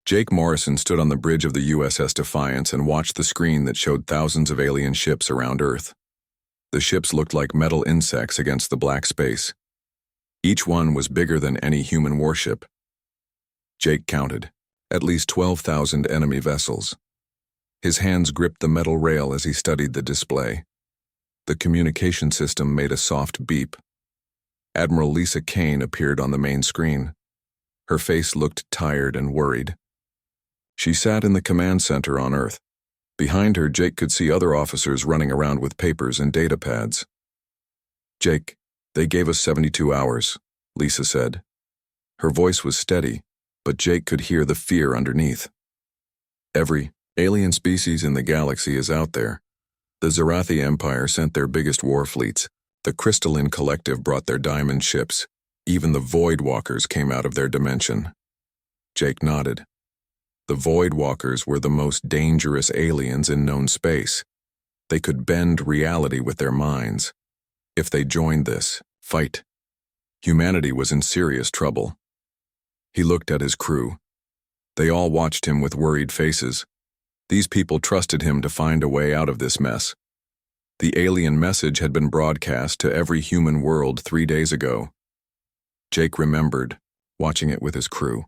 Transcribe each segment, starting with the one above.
Jake Morrison stood on the bridge of the USS Defiance and watched the screen that showed thousands of alien ships around Earth. The ships looked like metal insects against the black space. Each one was bigger than any human warship. Jake counted, at least 12,000 enemy vessels. His hands gripped the metal rail as he studied the display. The communication system made a soft beep. Admiral Lisa Kane appeared on the main screen. Her face looked tired and worried. She sat in the command center on Earth. Behind her, Jake could see other officers running around with papers and data pads. "Jake, they gave us 72 hours, Lisa said. Her voice was steady, but Jake could hear the fear underneath. "Every alien species in the galaxy is out there. The Zarathi Empire sent their biggest war fleets. The Crystalline Collective brought their diamond ships. Even the Void Walkers came out of their dimension." Jake nodded. The Void Walkers were the most dangerous aliens in known space. They could bend reality with their minds. If they joined this fight, humanity was in serious trouble. He looked at his crew. They all watched him with worried faces. These people trusted him to find a way out of this mess. The alien message had been broadcast to every human world 3 days ago. Jake remembered, watching it with his crew.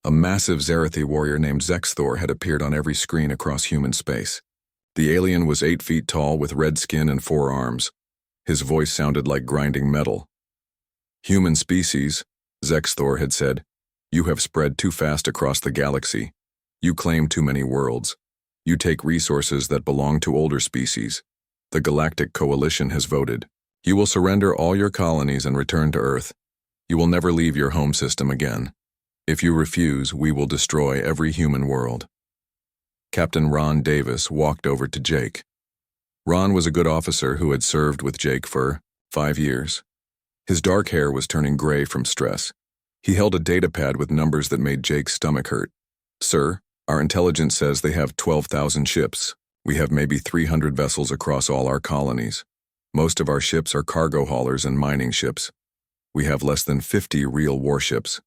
A massive Zarathi warrior named Zexthor had appeared on every screen across human space. The alien was 8 feet tall with red skin and 4 arms. His voice sounded like grinding metal. "Human species," Zexthor had said, "you have spread too fast across the galaxy. You claim too many worlds. You take resources that belong to older species. The Galactic Coalition has voted. You will surrender all your colonies and return to Earth. You will never leave your home system again. If you refuse, we will destroy every human world." Captain Ron Davis walked over to Jake. Ron was a good officer who had served with Jake for 5 years. His dark hair was turning gray from stress. He held a datapad with numbers that made Jake's stomach hurt. "Sir, our intelligence says they have 12,000 ships. We have maybe 300 vessels across all our colonies. Most of our ships are cargo haulers and mining ships. We have less than 50 real warships."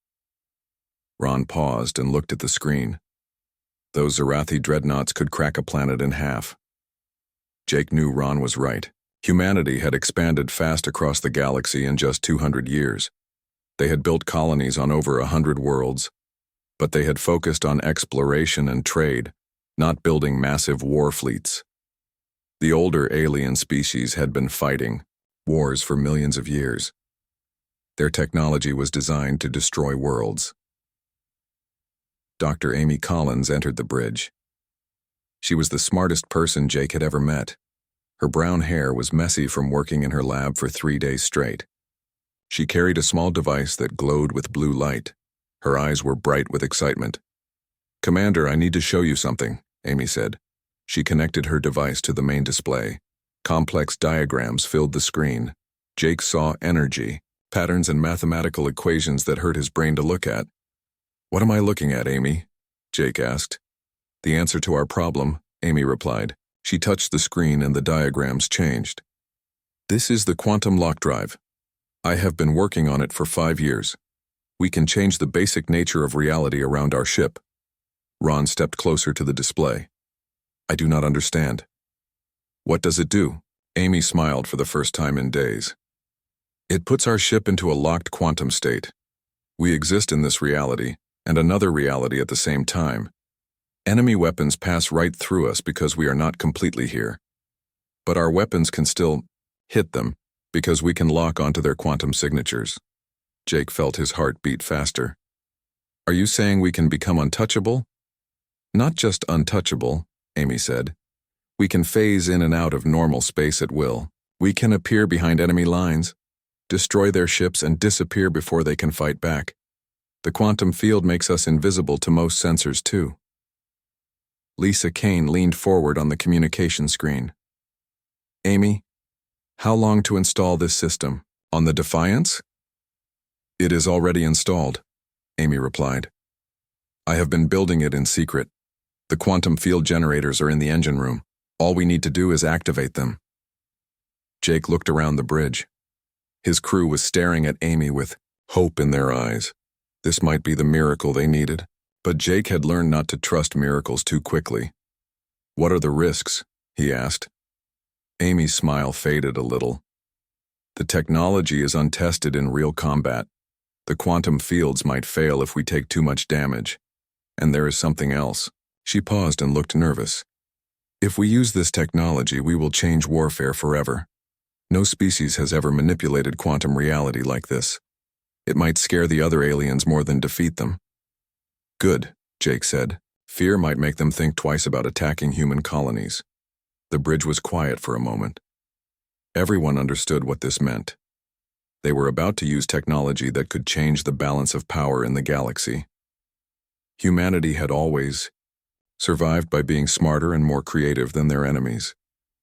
Ron paused and looked at the screen. Those Zarathi dreadnoughts could crack a planet in half. Jake knew Ron was right. Humanity had expanded fast across the galaxy in just 200 years. They had built colonies on over 100 worlds, but they had focused on exploration and trade, not building massive war fleets. The older alien species had been fighting wars for millions of years. Their technology was designed to destroy worlds. Dr. Amy Collins entered the bridge. She was the smartest person Jake had ever met. Her brown hair was messy from working in her lab for 3 days straight. She carried a small device that glowed with blue light. Her eyes were bright with excitement. "Commander, I need to show you something," Amy said. She connected her device to the main display. Complex diagrams filled the screen. Jake saw energy, patterns and mathematical equations that hurt his brain to look at. "What am I looking at, Amy?" Jake asked. "The answer to our problem," Amy replied. She touched the screen and the diagrams changed. "This is the quantum lock drive. I have been working on it for 5 years. We can change the basic nature of reality around our ship." Ron stepped closer to the display. "I do not understand." "What does it do?" Amy smiled for the first time in days. "It puts our ship into a locked quantum state. We exist in this reality and another reality at the same time. Enemy weapons pass right through us because we are not completely here. But our weapons can still hit them because we can lock onto their quantum signatures." Jake felt his heart beat faster. "Are you saying we can become untouchable?" "Not just untouchable," Amy said. "We can phase in and out of normal space at will. We can appear behind enemy lines, destroy their ships, and disappear before they can fight back. The quantum field makes us invisible to most sensors, too." Lisa Kane leaned forward on the communication screen. "Amy, how long to install this system? On the Defiance?" "It is already installed," Amy replied. "I have been building it in secret. The quantum field generators are in the engine room. All we need to do is activate them." Jake looked around the bridge. His crew was staring at Amy with hope in their eyes. This might be the miracle they needed. But Jake had learned not to trust miracles too quickly. "What are the risks?" he asked. Amy's smile faded a little. "The technology is untested in real combat. The quantum fields might fail if we take too much damage. And there is something else." She paused and looked nervous. "If we use this technology, we will change warfare forever. No species has ever manipulated quantum reality like this. It might scare the other aliens more than defeat them." "Good," Jake said. "Fear might make them think twice about attacking human colonies." The bridge was quiet for a moment. Everyone understood what this meant. They were about to use technology that could change the balance of power in the galaxy. Humanity had always survived by being smarter and more creative than their enemies.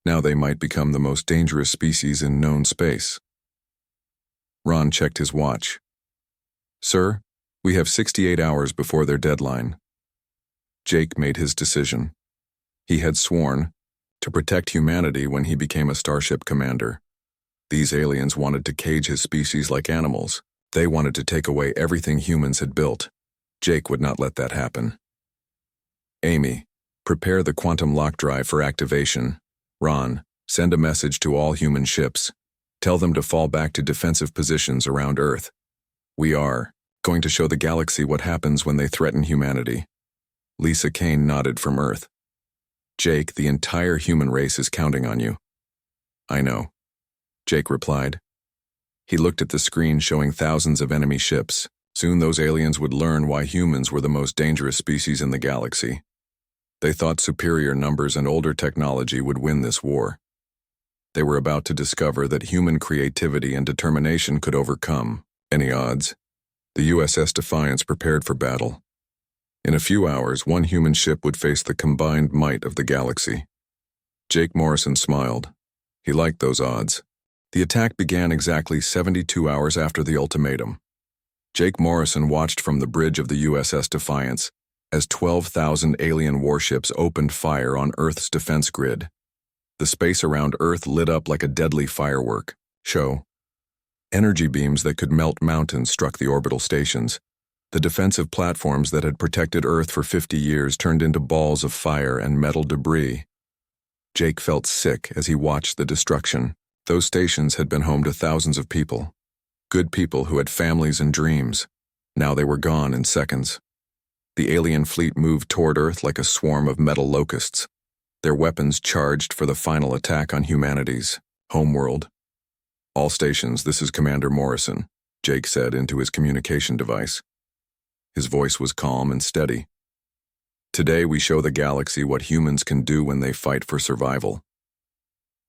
Now they might become the most dangerous species in known space. Ron checked his watch. "Sir, we have 68 hours before their deadline." Jake made his decision. He had sworn to protect humanity when he became a starship commander. These aliens wanted to cage his species like animals. They wanted to take away everything humans had built. Jake would not let that happen. "Amy, prepare the quantum lock drive for activation. Ron, send a message to all human ships. Tell them to fall back to defensive positions around Earth. We are going to show the galaxy what happens when they threaten humanity." Lisa Kane nodded from Earth. "Jake, the entire human race is counting on you." "I know," Jake replied. He looked at the screen showing thousands of enemy ships. Soon those aliens would learn why humans were the most dangerous species in the galaxy. They thought superior numbers and older technology would win this war. They were about to discover that human creativity and determination could overcome any odds. The USS Defiance prepared for battle. In a few hours, one human ship would face the combined might of the galaxy. Jake Morrison smiled. He liked those odds. The attack began exactly 72 hours after the ultimatum. Jake Morrison watched from the bridge of the USS Defiance as 12,000 alien warships opened fire on Earth's defense grid. The space around Earth lit up like a deadly firework show. Energy beams that could melt mountains struck the orbital stations. The defensive platforms that had protected Earth for 50 years turned into balls of fire and metal debris. Jake felt sick as he watched the destruction. Those stations had been home to thousands of people. Good people who had families and dreams. Now they were gone in seconds. The alien fleet moved toward Earth like a swarm of metal locusts. Their weapons charged for the final attack on humanity's homeworld. "All stations, this is Commander Morrison," Jake said into his communication device. His voice was calm and steady. "Today we show the galaxy what humans can do when they fight for survival."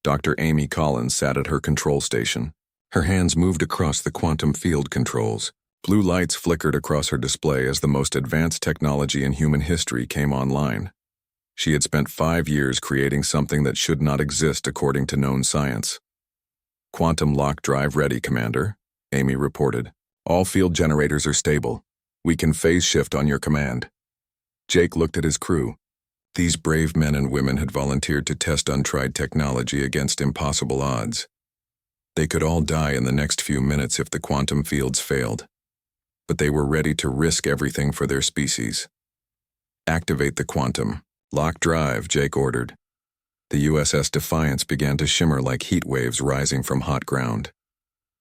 Dr. Amy Collins sat at her control station. Her hands moved across the quantum field controls. Blue lights flickered across her display as the most advanced technology in human history came online. She had spent 5 years creating something that should not exist according to known science. "Quantum lock drive ready, Commander," Amy reported. "All field generators are stable. We can phase shift on your command." Jake looked at his crew. These brave men and women had volunteered to test untried technology against impossible odds. They could all die in the next few minutes if the quantum fields failed. But they were ready to risk everything for their species. "Activate the quantum lock drive," Jake ordered. The USS Defiance began to shimmer like heat waves rising from hot ground.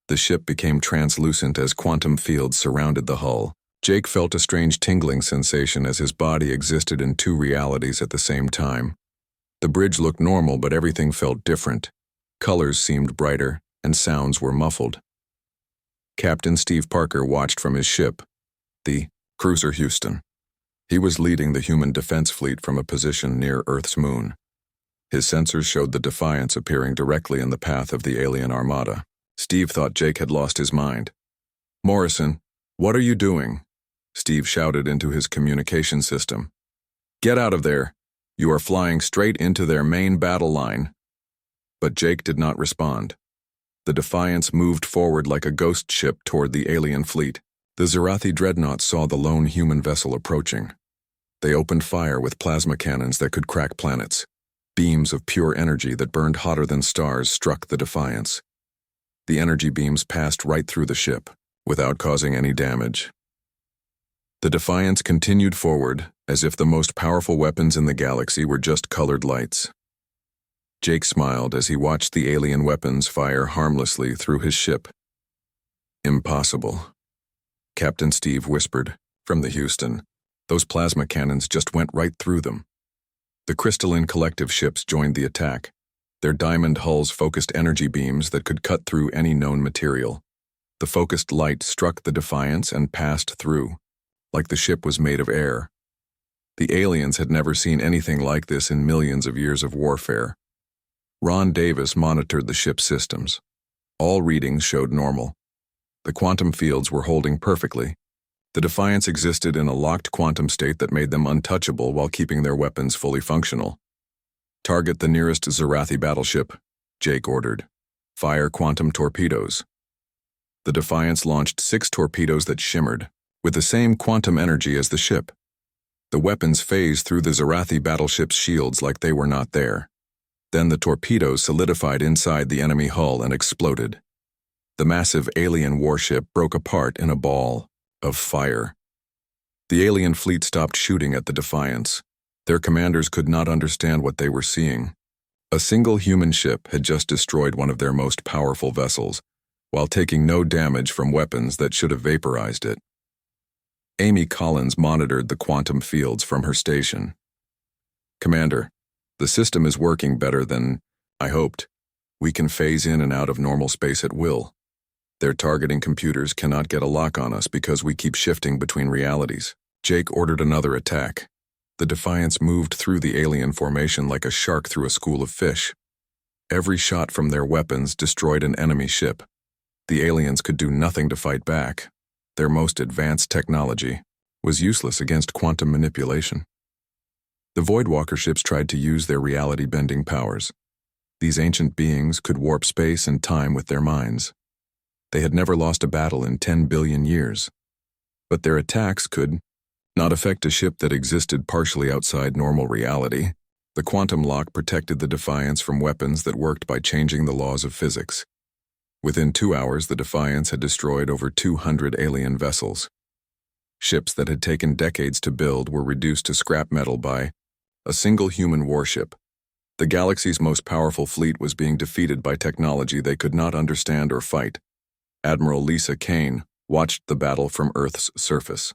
The ship became translucent as quantum fields surrounded the hull. Jake felt a strange tingling sensation as his body existed in two realities at the same time. The bridge looked normal, but everything felt different. Colors seemed brighter, and sounds were muffled. Captain Steve Parker watched from his ship, the cruiser Houston. He was leading the human defense fleet from a position near Earth's moon. His sensors showed the Defiance appearing directly in the path of the alien armada. Steve thought Jake had lost his mind. "Morrison, what are you doing?" Steve shouted into his communication system. "Get out of there. You are flying straight into their main battle line." But Jake did not respond. The Defiance moved forward like a ghost ship toward the alien fleet. The Zerathi dreadnought saw the lone human vessel approaching. They opened fire with plasma cannons that could crack planets. Beams of pure energy that burned hotter than stars struck the Defiance. The energy beams passed right through the ship, without causing any damage. The Defiance continued forward, as if the most powerful weapons in the galaxy were just colored lights. Jake smiled as he watched the alien weapons fire harmlessly through his ship. "Impossible," Captain Steve whispered from the Houston. "Those plasma cannons just went right through them." The crystalline collective ships joined the attack. Their diamond hulls focused energy beams that could cut through any known material. The focused light struck the Defiance and passed through, like the ship was made of air. The aliens had never seen anything like this in millions of years of warfare. Ron Davis monitored the ship's systems. All readings showed normal. The quantum fields were holding perfectly. The Defiance existed in a locked quantum state that made them untouchable while keeping their weapons fully functional. "Target the nearest Zarathi battleship," Jake ordered. "Fire quantum torpedoes." The Defiance launched 6 torpedoes that shimmered, with the same quantum energy as the ship. The weapons phased through the Zarathi battleship's shields like they were not there. Then the torpedoes solidified inside the enemy hull and exploded. The massive alien warship broke apart in a ball of fire. The alien fleet stopped shooting at the Defiance. Their commanders could not understand what they were seeing. A single human ship had just destroyed one of their most powerful vessels, while taking no damage from weapons that should have vaporized it. Amy Collins monitored the quantum fields from her station. "Commander, the system is working better than I hoped. We can phase in and out of normal space at will. Their targeting computers cannot get a lock on us because we keep shifting between realities." Jake ordered another attack. The Defiance moved through the alien formation like a shark through a school of fish. Every shot from their weapons destroyed an enemy ship. The aliens could do nothing to fight back. Their most advanced technology was useless against quantum manipulation. The Voidwalker ships tried to use their reality-bending powers. These ancient beings could warp space and time with their minds. They had never lost a battle in 10 billion years. But their attacks could not affect a ship that existed partially outside normal reality. The quantum lock protected the Defiance from weapons that worked by changing the laws of physics. Within 2 hours, the Defiance had destroyed over 200 alien vessels. Ships that had taken decades to build were reduced to scrap metal by a single human warship. The galaxy's most powerful fleet was being defeated by technology they could not understand or fight. Admiral Lisa Kane watched the battle from Earth's surface.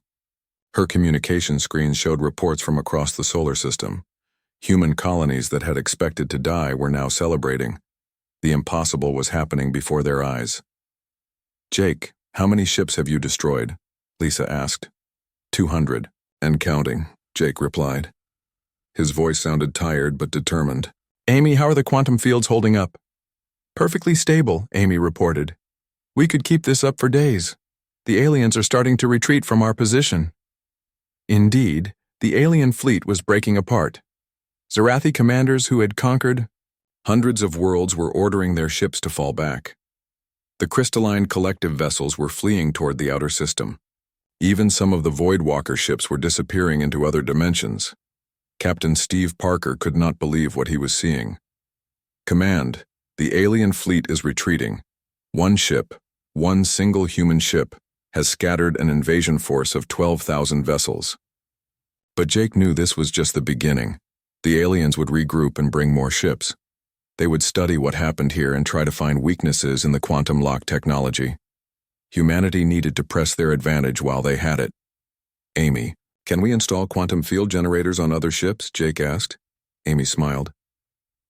Her communication screen showed reports from across the solar system. Human colonies that had expected to die were now celebrating. The impossible was happening before their eyes. "Jake, how many ships have you destroyed?" Lisa asked. 200, and counting, Jake replied. His voice sounded tired but determined. "Amy, how are the quantum fields holding up?" "Perfectly stable," Amy reported. "We could keep this up for days. The aliens are starting to retreat from our position." Indeed, the alien fleet was breaking apart. Zarathi commanders who had conquered hundreds of worlds were ordering their ships to fall back. The crystalline collective vessels were fleeing toward the outer system. Even some of the Voidwalker ships were disappearing into other dimensions. Captain Steve Parker could not believe what he was seeing. "Command, the alien fleet is retreating. One ship, one single human ship, has scattered an invasion force of 12,000 vessels." But Jake knew this was just the beginning. The aliens would regroup and bring more ships. They would study what happened here and try to find weaknesses in the quantum lock technology. Humanity needed to press their advantage while they had it. "Amy, can we install quantum field generators on other ships?" Jake asked. Amy smiled.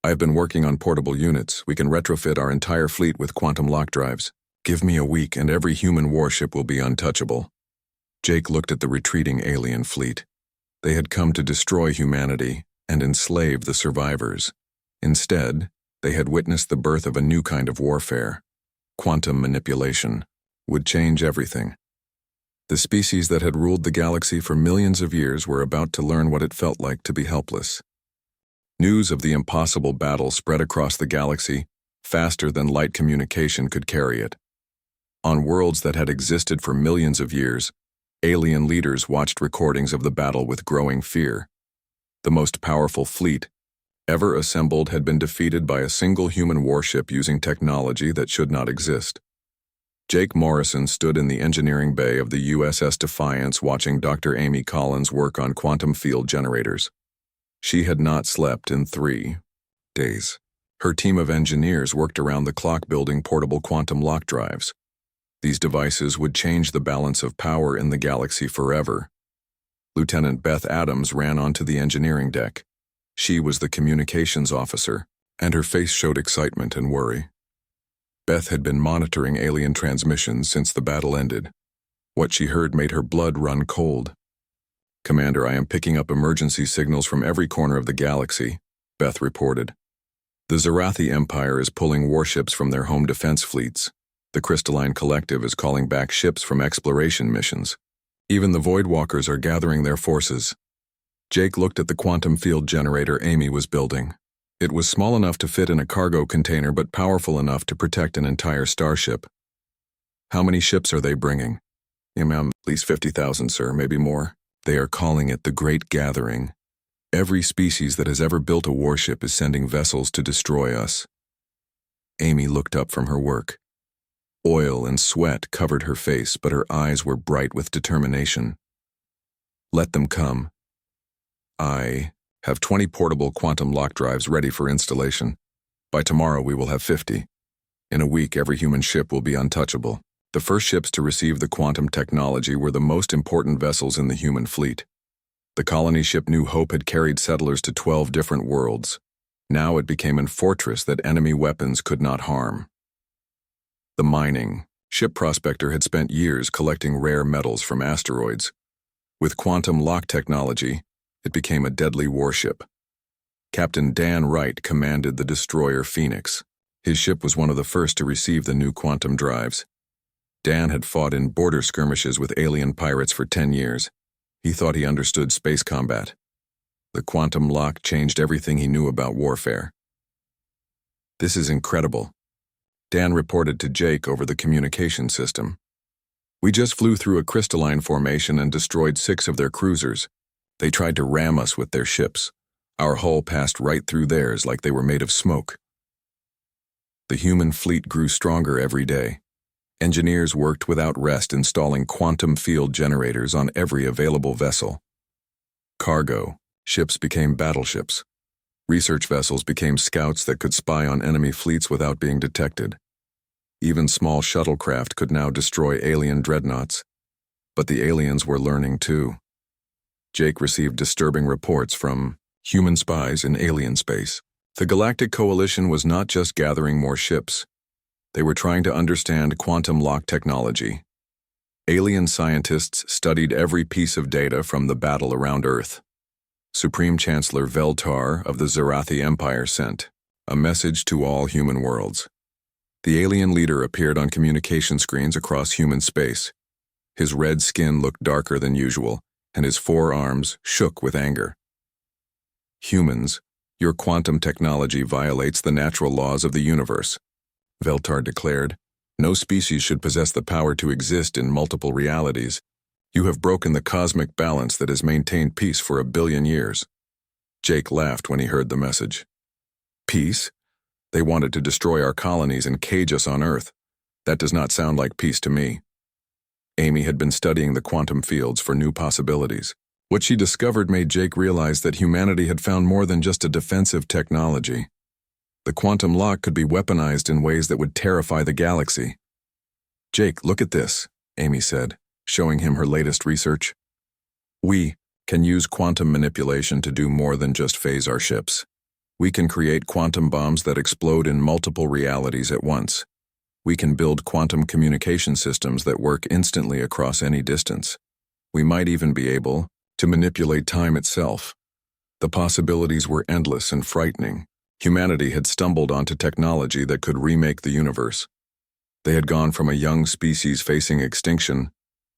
"I've been working on portable units. We can retrofit our entire fleet with quantum lock drives. Give me a week and every human warship will be untouchable." Jake looked at the retreating alien fleet. They had come to destroy humanity and enslave the survivors. Instead, they had witnessed the birth of a new kind of warfare. Quantum manipulation would change everything. The species that had ruled the galaxy for millions of years were about to learn what it felt like to be helpless. News of the impossible battle spread across the galaxy faster than light communication could carry it. On worlds that had existed for millions of years, alien leaders watched recordings of the battle with growing fear. The most powerful fleet ever assembled had been defeated by a single human warship using technology that should not exist. Jake Morrison stood in the engineering bay of the USS Defiance watching Dr. Amy Collins work on quantum field generators. She had not slept in 3 days. Her team of engineers worked around the clock building portable quantum lock drives. These devices would change the balance of power in the galaxy forever. Lieutenant Beth Adams ran onto the engineering deck. She was the communications officer, and her face showed excitement and worry. Beth had been monitoring alien transmissions since the battle ended. What she heard made her blood run cold. "Commander, I am picking up emergency signals from every corner of the galaxy," Beth reported. "The Zarathi Empire is pulling warships from their home defense fleets. The Crystalline Collective is calling back ships from exploration missions. Even the Voidwalkers are gathering their forces." Jake looked at the quantum field generator Amy was building. It was small enough to fit in a cargo container but powerful enough to protect an entire starship. "How many ships are they bringing?" "At least 50,000, sir, maybe more. They are calling it the Great Gathering. Every species that has ever built a warship is sending vessels to destroy us." Amy looked up from her work. Oil and sweat covered her face, but her eyes were bright with determination. "Let them come. I have 20 portable quantum lock drives ready for installation. By tomorrow we will have 50. In a week every human ship will be untouchable." The first ships to receive the quantum technology were the most important vessels in the human fleet. The colony ship New Hope had carried settlers to 12 different worlds. Now it became a fortress that enemy weapons could not harm. The mining ship Prospector had spent years collecting rare metals from asteroids. With quantum lock technology, it became a deadly warship. Captain Dan Wright commanded the destroyer Phoenix. His ship was one of the first to receive the new quantum drives. Dan had fought in border skirmishes with alien pirates for 10 years. He thought he understood space combat. The quantum lock changed everything he knew about warfare. "This is incredible," Dan reported to Jake over the communication system. "We just flew through a crystalline formation and destroyed 6 of their cruisers. They tried to ram us with their ships. Our hull passed right through theirs like they were made of smoke." The human fleet grew stronger every day. Engineers worked without rest installing quantum field generators on every available vessel. Cargo ships became battleships. Research vessels became scouts that could spy on enemy fleets without being detected. Even small shuttlecraft could now destroy alien dreadnoughts. But the aliens were learning too. Jake received disturbing reports from human spies in alien space. The Galactic Coalition was not just gathering more ships. They were trying to understand quantum lock technology. Alien scientists studied every piece of data from the battle around Earth. Supreme Chancellor Veltar of the Zarathi Empire sent a message to all human worlds. The alien leader appeared on communication screens across human space. His red skin looked darker than usual, and his forearms shook with anger. "Humans, your quantum technology violates the natural laws of the universe," Veltar declared. "No species should possess the power to exist in multiple realities. You have broken the cosmic balance that has maintained peace for 1 billion years." Jake laughed when he heard the message. "Peace? They wanted to destroy our colonies and cage us on Earth. That does not sound like peace to me." Amy had been studying the quantum fields for new possibilities. What she discovered made Jake realize that humanity had found more than just a defensive technology. The quantum lock could be weaponized in ways that would terrify the galaxy. "Jake, look at this," Amy said, showing him her latest research. "We can use quantum manipulation to do more than just phase our ships. We can create quantum bombs that explode in multiple realities at once. We can build quantum communication systems that work instantly across any distance. We might even be able to manipulate time itself." The possibilities were endless and frightening. Humanity had stumbled onto technology that could remake the universe. They had gone from a young species facing extinction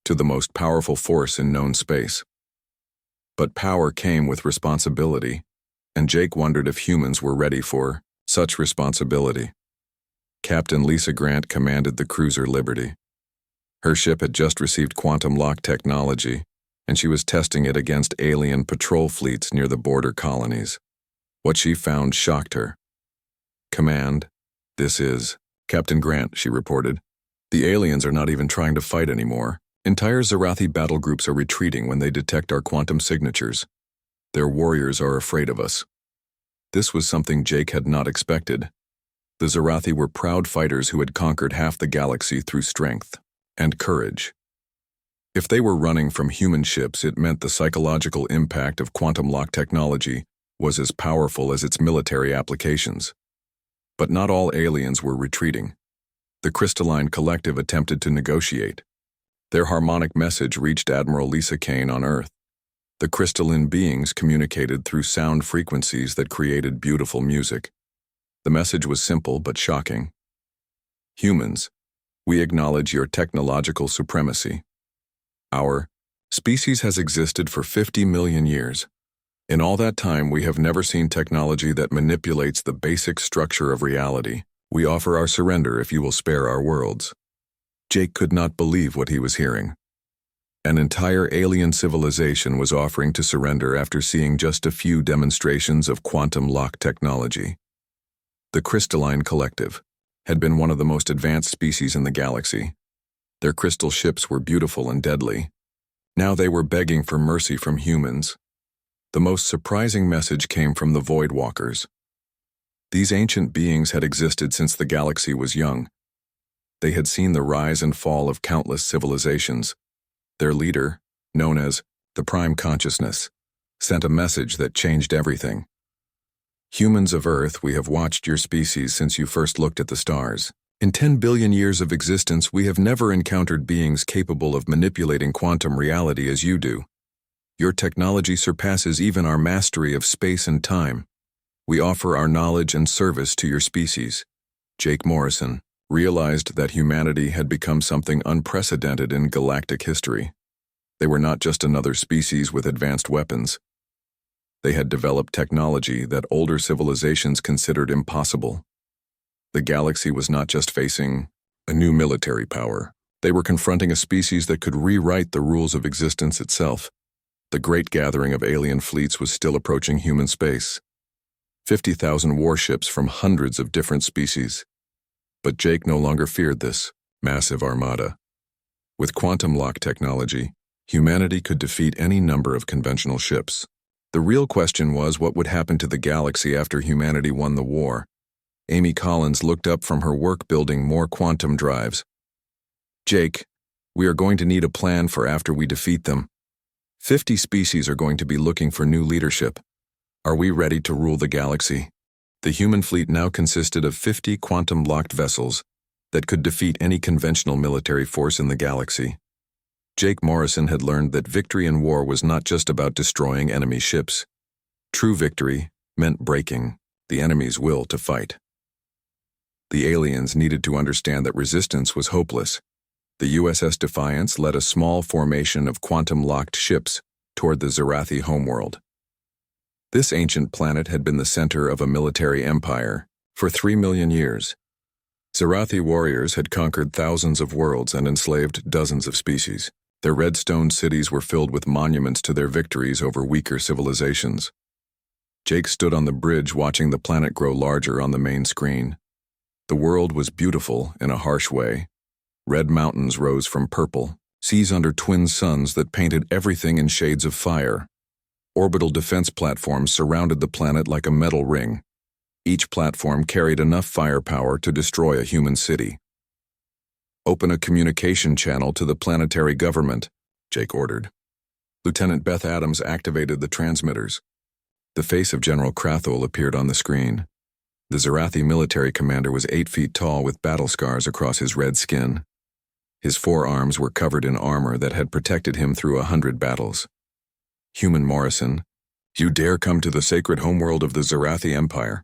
to the most powerful force in known space. But power came with responsibility, and Jake wondered if humans were ready for such responsibility. Captain Lisa Grant commanded the cruiser Liberty. Her ship had just received quantum lock technology, and she was testing it against alien patrol fleets near the border colonies. What she found shocked her. "Command, this is Captain Grant," she reported. The aliens are not even trying to fight anymore. Entire Zarathi battle groups are retreating when they detect our quantum signatures. Their warriors are afraid of us. This was something Jake had not expected. The Zarathi were proud fighters who had conquered half the galaxy through strength and courage. If they were running from human ships, it meant the psychological impact of quantum lock technology was as powerful as its military applications. But not all aliens were retreating. The Crystalline Collective attempted to negotiate. Their harmonic message reached Admiral Lisa Kane on Earth. The crystalline beings communicated through sound frequencies that created beautiful music. The message was simple but shocking. Humans, we acknowledge your technological supremacy. Our species has existed for 50 million years. In all that time, we have never seen technology that manipulates the basic structure of reality. We offer our surrender if you will spare our worlds. Jake could not believe what he was hearing. An entire alien civilization was offering to surrender after seeing just a few demonstrations of quantum lock technology. The Crystalline Collective had been one of the most advanced species in the galaxy. Their crystal ships were beautiful and deadly. Now they were begging for mercy from humans. The most surprising message came from the Void Walkers. These ancient beings had existed since the galaxy was young. They had seen the rise and fall of countless civilizations. Their leader, known as the Prime Consciousness, sent a message that changed everything. Humans of Earth, we have watched your species since you first looked at the stars. In 10 billion years of existence, we have never encountered beings capable of manipulating quantum reality as you do. Your technology surpasses even our mastery of space and time. We offer our knowledge and service to your species. Jake Morrison realized that humanity had become something unprecedented in galactic history. They were not just another species with advanced weapons. They had developed technology that older civilizations considered impossible. The galaxy was not just facing a new military power. They were confronting a species that could rewrite the rules of existence itself. The great gathering of alien fleets was still approaching human space. 50,000 warships from hundreds of different species. But Jake no longer feared this massive armada. With quantum lock technology, humanity could defeat any number of conventional ships. The real question was what would happen to the galaxy after humanity won the war. Amy Collins looked up from her work building more quantum drives. Jake, we are going to need a plan for after we defeat them. 50 species are going to be looking for new leadership. Are we ready to rule the galaxy? The human fleet now consisted of 50 quantum-locked vessels that could defeat any conventional military force in the galaxy. Jake Morrison had learned that victory in war was not just about destroying enemy ships. True victory meant breaking the enemy's will to fight. The aliens needed to understand that resistance was hopeless. The USS Defiance led a small formation of quantum-locked ships toward the Zarathi homeworld. This ancient planet had been the center of a military empire for 3 million years. Zarathi warriors had conquered thousands of worlds and enslaved dozens of species. Their red stone cities were filled with monuments to their victories over weaker civilizations. Jake stood on the bridge watching the planet grow larger on the main screen. The world was beautiful in a harsh way. Red mountains rose from purple, seas under twin suns that painted everything in shades of fire. Orbital defense platforms surrounded the planet like a metal ring. Each platform carried enough firepower to destroy a human city. Open a communication channel to the planetary government, Jake ordered. Lieutenant Beth Adams activated the transmitters. The face of General Krathul appeared on the screen. The Zarathi military commander was 8 feet tall with battle scars across his red skin. His forearms were covered in armor that had protected him through 100 battles. Human Morrison, you dare come to the sacred homeworld of the Zarathi Empire?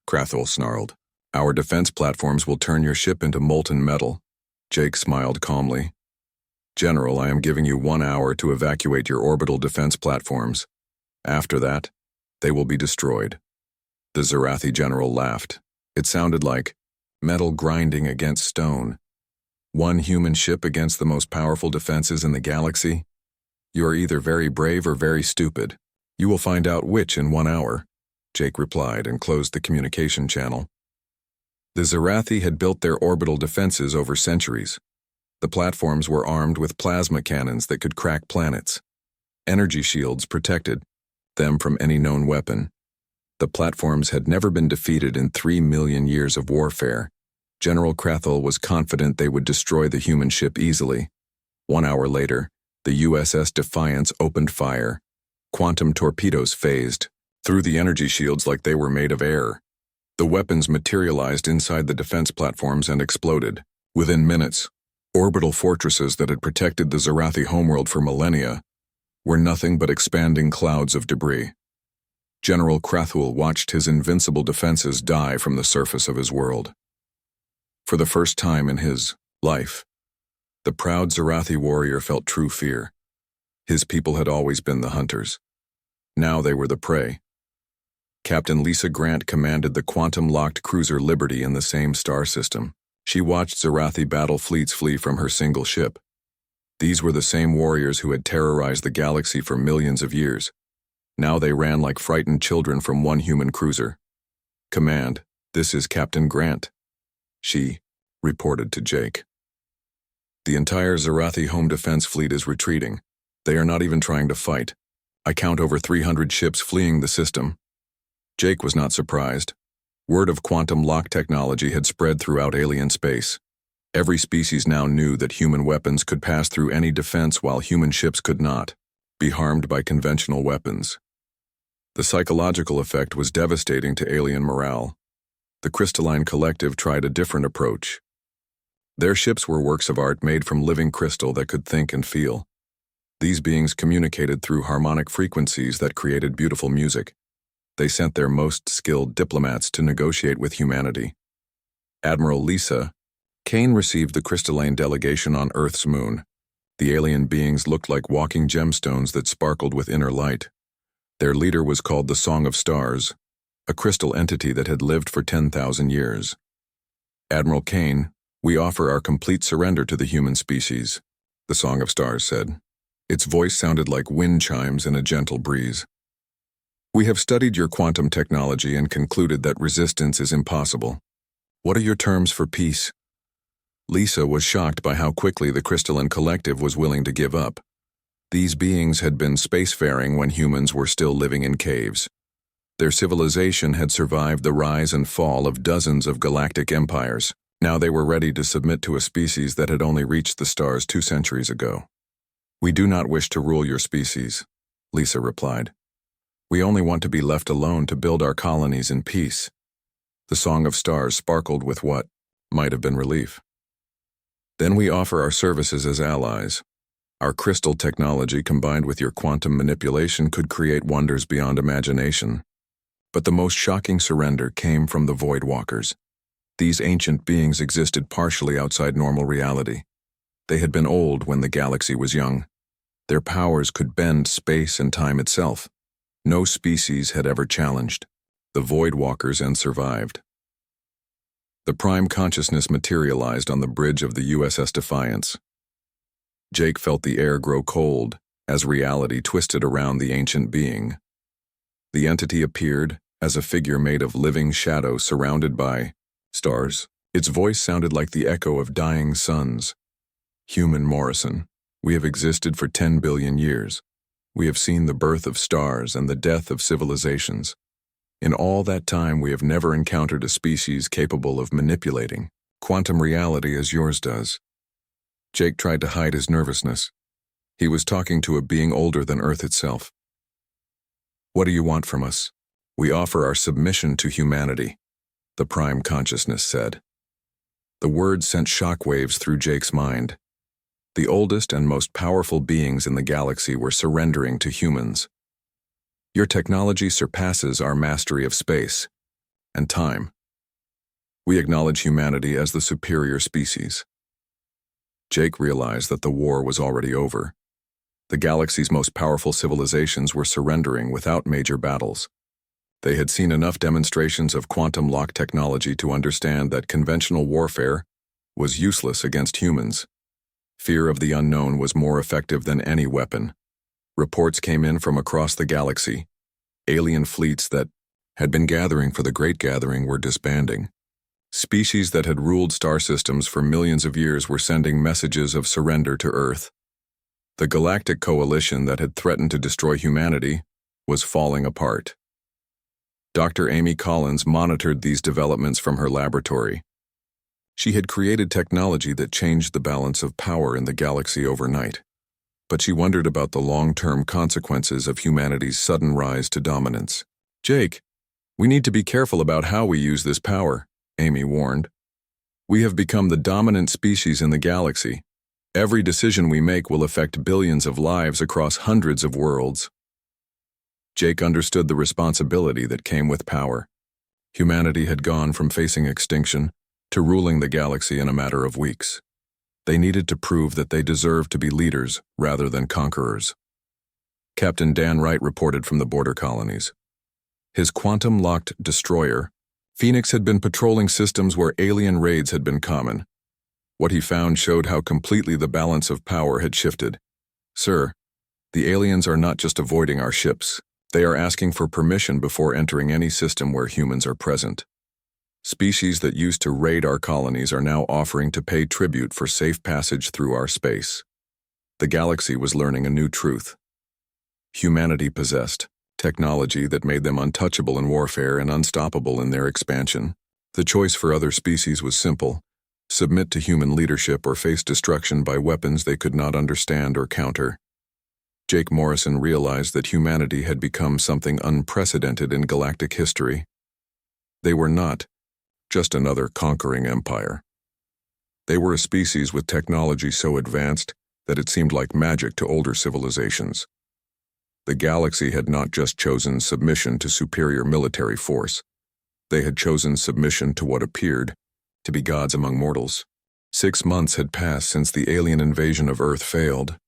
Krathul snarled. Our defense platforms will turn your ship into molten metal. Jake smiled calmly. General, I am giving you 1 hour to evacuate your orbital defense platforms. After that, they will be destroyed. The Zarathi general laughed. It sounded like metal grinding against stone. 1 human ship against the most powerful defenses in the galaxy? You are either very brave or very stupid. You will find out which in 1 hour, Jake replied and closed the communication channel. The Zarathi had built their orbital defenses over centuries. The platforms were armed with plasma cannons that could crack planets. Energy shields protected them from any known weapon. The platforms had never been defeated in 3 million years of warfare. General Krathel was confident they would destroy the human ship easily. 1 hour later, the USS Defiance opened fire. Quantum torpedoes phased through the energy shields like they were made of air. The weapons materialized inside the defense platforms and exploded. Within minutes, orbital fortresses that had protected the Zarathi homeworld for millennia were nothing but expanding clouds of debris. General Krathul watched his invincible defenses die from the surface of his world. For the first time in his life, the proud Zarathi warrior felt true fear. His people had always been the hunters. Now they were the prey. Captain Lisa Grant commanded the quantum-locked cruiser Liberty in the same star system. She watched Zarathi battle fleets flee from her single ship. These were the same warriors who had terrorized the galaxy for millions of years. Now they ran like frightened children from one human cruiser. "Command, this is Captain Grant," she reported to Jake. "The entire Zarathi home defense fleet is retreating. They are not even trying to fight. I count over 300 ships fleeing the system." Jake was not surprised. Word of quantum lock technology had spread throughout alien space. Every species now knew that human weapons could pass through any defense while human ships could not be harmed by conventional weapons. The psychological effect was devastating to alien morale. The Crystalline Collective tried a different approach. Their ships were works of art made from living crystal that could think and feel. These beings communicated through harmonic frequencies that created beautiful music. They sent their most skilled diplomats to negotiate with humanity. Admiral Lisa Kane received the crystalline delegation on Earth's moon. The alien beings looked like walking gemstones that sparkled with inner light. Their leader was called the Song of Stars, a crystal entity that had lived for 10,000 years. "Admiral Kane, we offer our complete surrender to the human species," the Song of Stars said. Its voice sounded like wind chimes in a gentle breeze. "We have studied your quantum technology and concluded that resistance is impossible. What are your terms for peace?" Lisa was shocked by how quickly the Crystalline Collective was willing to give up. These beings had been spacefaring when humans were still living in caves. Their civilization had survived the rise and fall of dozens of galactic empires. Now they were ready to submit to a species that had only reached the stars 2 centuries ago. "We do not wish to rule your species," Lisa replied. "We only want to be left alone to build our colonies in peace." The Song of Stars sparkled with what might have been relief. "Then we offer our services as allies. Our crystal technology combined with your quantum manipulation could create wonders beyond imagination." But the most shocking surrender came from the Void Walkers. These ancient beings existed partially outside normal reality. They had been old when the galaxy was young. Their powers could bend space and time itself. No species had ever challenged the Void Walkers and survived. The Prime Consciousness materialized on the bridge of the USS Defiance. Jake felt the air grow cold as reality twisted around the ancient being. The entity appeared as a figure made of living shadow surrounded by stars. Its voice sounded like the echo of dying suns. "Human Morrison, we have existed for 10 billion years. We have seen the birth of stars and the death of civilizations. In all that time, we have never encountered a species capable of manipulating quantum reality as yours does." Jake tried to hide his nervousness. He was talking to a being older than Earth itself. "What do you want from us?" "We offer our submission to humanity," the Prime Consciousness said. The words sent shockwaves through Jake's mind. The oldest and most powerful beings in the galaxy were surrendering to humans. "Your technology surpasses our mastery of space and time. We acknowledge humanity as the superior species." Jake realized that the war was already over. The galaxy's most powerful civilizations were surrendering without major battles. They had seen enough demonstrations of quantum lock technology to understand that conventional warfare was useless against humans. Fear of the unknown was more effective than any weapon. Reports came in from across the galaxy. Alien fleets that had been gathering for the Great Gathering were disbanding. Species that had ruled star systems for millions of years were sending messages of surrender to Earth. The galactic coalition that had threatened to destroy humanity was falling apart. Dr. Amy Collins monitored these developments from her laboratory. She had created technology that changed the balance of power in the galaxy overnight, but she wondered about the long-term consequences of humanity's sudden rise to dominance. "Jake, we need to be careful about how we use this power," Amy warned. "We have become the dominant species in the galaxy. Every decision we make will affect billions of lives across hundreds of worlds." Jake understood the responsibility that came with power. Humanity had gone from facing extinction to ruling the galaxy in a matter of weeks. They needed to prove that they deserved to be leaders rather than conquerors. Captain Dan Wright reported from the border colonies. His quantum-locked destroyer, Phoenix, had been patrolling systems where alien raids had been common. What he found showed how completely the balance of power had shifted. "Sir, the aliens are not just avoiding our ships. They are asking for permission before entering any system where humans are present. Species that used to raid our colonies are now offering to pay tribute for safe passage through our space." The galaxy was learning a new truth. Humanity possessed technology that made them untouchable in warfare and unstoppable in their expansion. The choice for other species was simple: submit to human leadership or face destruction by weapons they could not understand or counter. Jake Morrison realized that humanity had become something unprecedented in galactic history. They were not just another conquering empire. They were a species with technology so advanced that it seemed like magic to older civilizations. The galaxy had not just chosen submission to superior military force. They had chosen submission to what appeared to be gods among mortals. 6 months had passed since the alien invasion of Earth failed.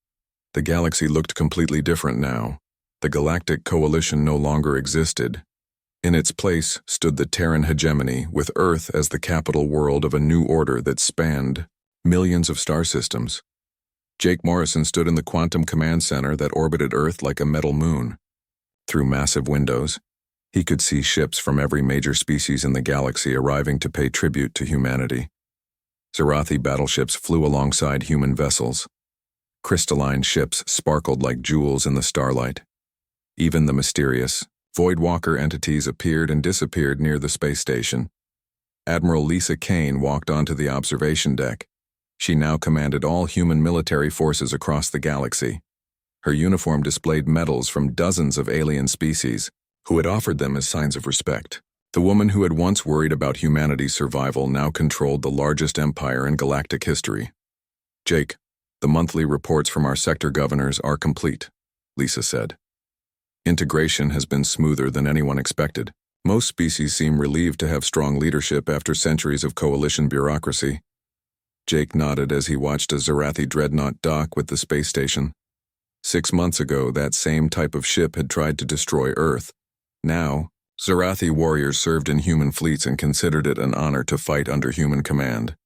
The galaxy looked completely different now. The galactic coalition no longer existed. In its place stood the Terran hegemony, with Earth as the capital world of a new order that spanned millions of star systems. Jake Morrison stood in the quantum command center that orbited Earth like a metal moon. Through massive windows, he could see ships from every major species in the galaxy arriving to pay tribute to humanity. Zarathi battleships flew alongside human vessels. Crystalline ships sparkled like jewels in the starlight. Even the mysterious Voidwalker entities appeared and disappeared near the space station. Admiral Lisa Kane walked onto the observation deck. She now commanded all human military forces across the galaxy. Her uniform displayed medals from dozens of alien species, who had offered them as signs of respect. The woman who had once worried about humanity's survival now controlled the largest empire in galactic history. "Jake, the monthly reports from our sector governors are complete," Lisa said. "Integration has been smoother than anyone expected. Most species seem relieved to have strong leadership after centuries of coalition bureaucracy." Jake nodded as he watched a Zarathi dreadnought dock with the space station. 6 months ago, that same type of ship had tried to destroy Earth. Now, Zarathi warriors served in human fleets and considered it an honor to fight under human command.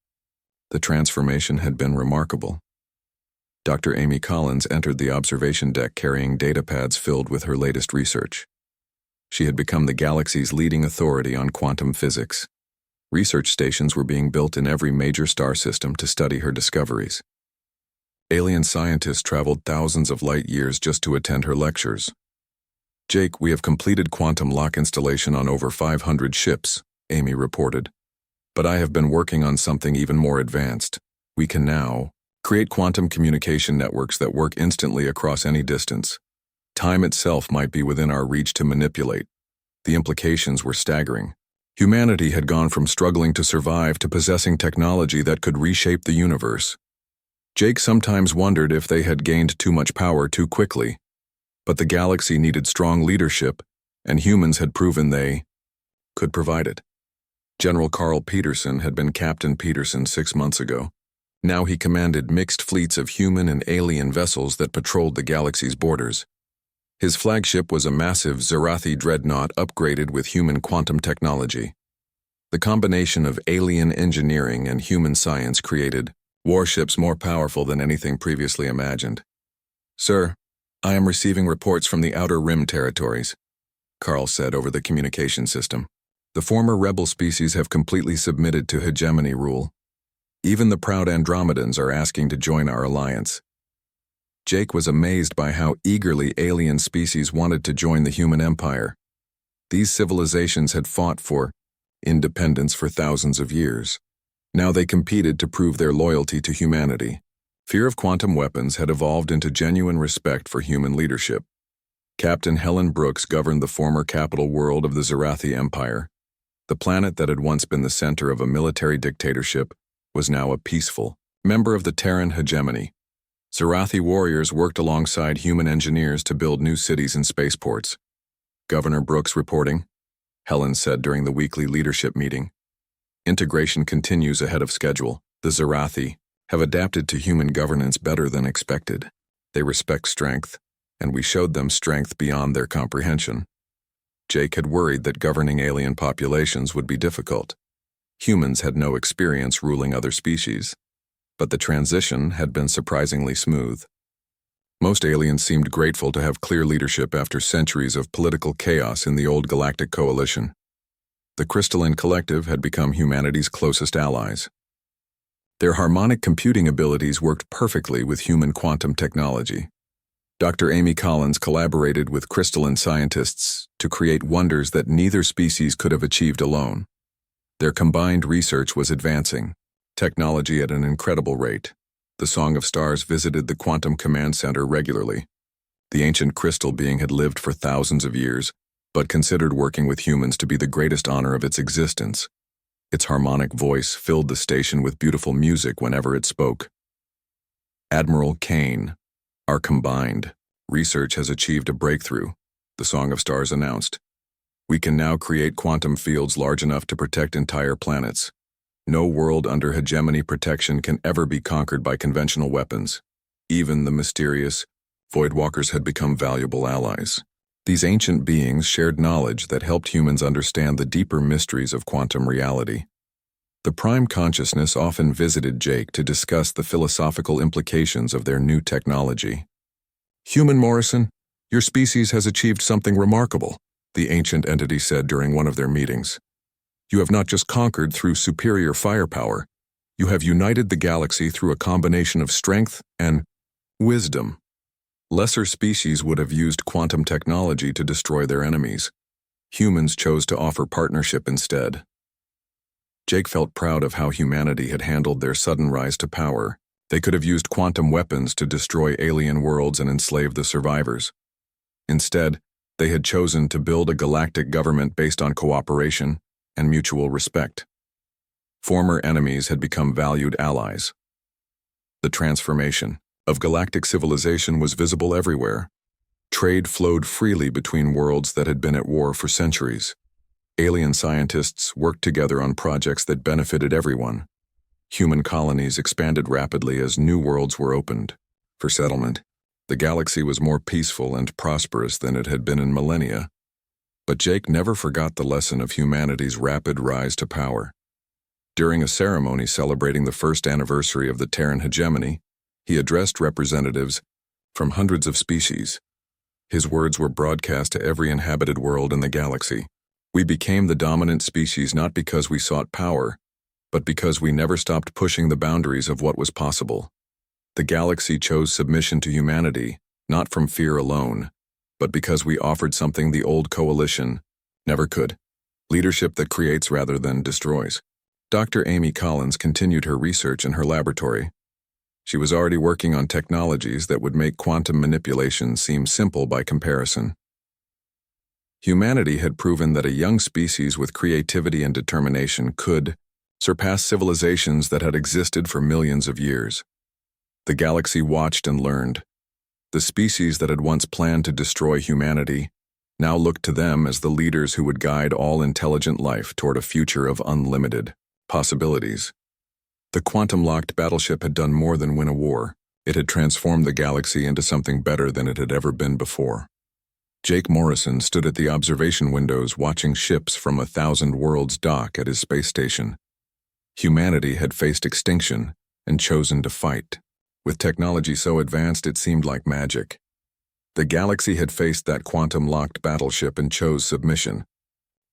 The transformation had been remarkable. Dr. Amy Collins entered the observation deck carrying datapads filled with her latest research. She had become the galaxy's leading authority on quantum physics. Research stations were being built in every major star system to study her discoveries. Alien scientists traveled thousands of light years just to attend her lectures. "Jake, we have completed quantum lock installation on over 500 ships," Amy reported. "But I have been working on something even more advanced. We can now create quantum communication networks that work instantly across any distance. Time itself might be within our reach to manipulate." The implications were staggering. Humanity had gone from struggling to survive to possessing technology that could reshape the universe. Jake sometimes wondered if they had gained too much power too quickly. But the galaxy needed strong leadership, and humans had proven they could provide it. General Carl Peterson had been Captain Peterson 6 months ago. Now he commanded mixed fleets of human and alien vessels that patrolled the galaxy's borders. His flagship was a massive Zarathi dreadnought upgraded with human quantum technology. The combination of alien engineering and human science created warships more powerful than anything previously imagined. "Sir, I am receiving reports from the Outer Rim territories," Carl said over the communication system. The former rebel species have completely submitted to hegemony rule. Even the proud Andromedans are asking to join our alliance. Jake was amazed by how eagerly alien species wanted to join the human empire. These civilizations had fought for independence for thousands of years. Now they competed to prove their loyalty to humanity. Fear of quantum weapons had evolved into genuine respect for human leadership. Captain Helen Brooks governed the former capital world of the Zarathi Empire. The planet that had once been the center of a military dictatorship was now a peaceful member of the Terran hegemony. Zarathi warriors worked alongside human engineers to build new cities and spaceports. Governor Brooks reporting, Helen said during the weekly leadership meeting. Integration continues ahead of schedule. The Zarathi have adapted to human governance better than expected. They respect strength, and we showed them strength beyond their comprehension. Jake had worried that governing alien populations would be difficult. Humans had no experience ruling other species, but the transition had been surprisingly smooth. Most aliens seemed grateful to have clear leadership after centuries of political chaos in the old Galactic Coalition. The Crystalline Collective had become humanity's closest allies. Their harmonic computing abilities worked perfectly with human quantum technology. Dr. Amy Collins collaborated with crystalline scientists to create wonders that neither species could have achieved alone. Their combined research was advancing technology at an incredible rate. The Song of Stars visited the Quantum Command Center regularly. The ancient crystal being had lived for thousands of years, but considered working with humans to be the greatest honor of its existence. Its harmonic voice filled the station with beautiful music whenever it spoke. Admiral Kane, our combined research has achieved a breakthrough, the Song of Stars announced. We can now create quantum fields large enough to protect entire planets. No world under hegemony protection can ever be conquered by conventional weapons. Even the mysterious Voidwalkers had become valuable allies. These ancient beings shared knowledge that helped humans understand the deeper mysteries of quantum reality. The Prime Consciousness often visited Jake to discuss the philosophical implications of their new technology. Human Morrison, your species has achieved something remarkable, the ancient entity said during one of their meetings. You have not just conquered through superior firepower, you have united the galaxy through a combination of strength and wisdom. Lesser species would have used quantum technology to destroy their enemies. Humans chose to offer partnership instead. Jake felt proud of how humanity had handled their sudden rise to power. They could have used quantum weapons to destroy alien worlds and enslave the survivors. Instead, they had chosen to build a galactic government based on cooperation and mutual respect. Former enemies had become valued allies. The transformation of galactic civilization was visible everywhere. Trade flowed freely between worlds that had been at war for centuries. Alien scientists worked together on projects that benefited everyone. Human colonies expanded rapidly as new worlds were opened for settlement. The galaxy was more peaceful and prosperous than it had been in millennia. But Jake never forgot the lesson of humanity's rapid rise to power. During a ceremony celebrating the first anniversary of the Terran hegemony, he addressed representatives from hundreds of species. His words were broadcast to every inhabited world in the galaxy. We became the dominant species not because we sought power, but because we never stopped pushing the boundaries of what was possible. The galaxy chose submission to humanity, not from fear alone, but because we offered something the old coalition never could: leadership that creates rather than destroys. Dr. Amy Collins continued her research in her laboratory. She was already working on technologies that would make quantum manipulation seem simple by comparison. Humanity had proven that a young species with creativity and determination could surpass civilizations that had existed for millions of years. The galaxy watched and learned. The species that had once planned to destroy humanity now looked to them as the leaders who would guide all intelligent life toward a future of unlimited possibilities. The quantum-locked battleship had done more than win a war. It had transformed the galaxy into something better than it had ever been before. Jake Morrison stood at the observation windows watching ships from 1,000 worlds dock at his space station. Humanity had faced extinction and chosen to fight. With technology so advanced it seemed like magic. The galaxy had faced that quantum-locked battleship and chose submission.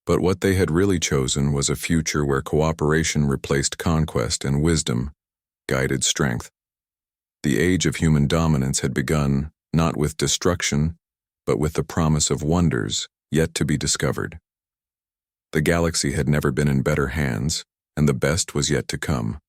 But what they had really chosen was a future where cooperation replaced conquest and wisdom guided strength. The age of human dominance had begun, not with destruction, but with the promise of wonders yet to be discovered. The galaxy had never been in better hands, and the best was yet to come.